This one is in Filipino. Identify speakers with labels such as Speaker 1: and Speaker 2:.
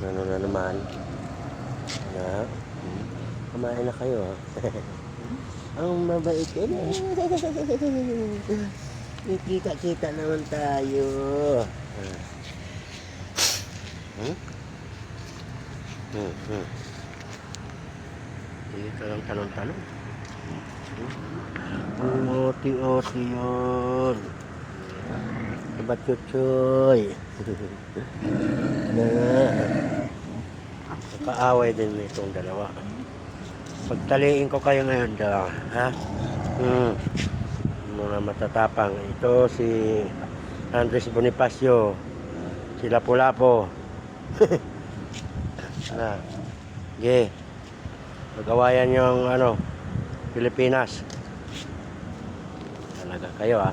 Speaker 1: Ano na naman? Na? Kumain na kayo, ha? Ang mabait eh. Kita-kita naman tayo. Dito lang tanong-tanong. Oti-oti yun. Diba, chuchoy? Kaaway din itong dalawa. Pagtaliin ko kayo ngayon, ha? Mga matatapang. Ito si Andres Bonifacio, si Lapu-Lapu. Na, okay. Magawayan yung Pilipinas. Talaga kayo, ha?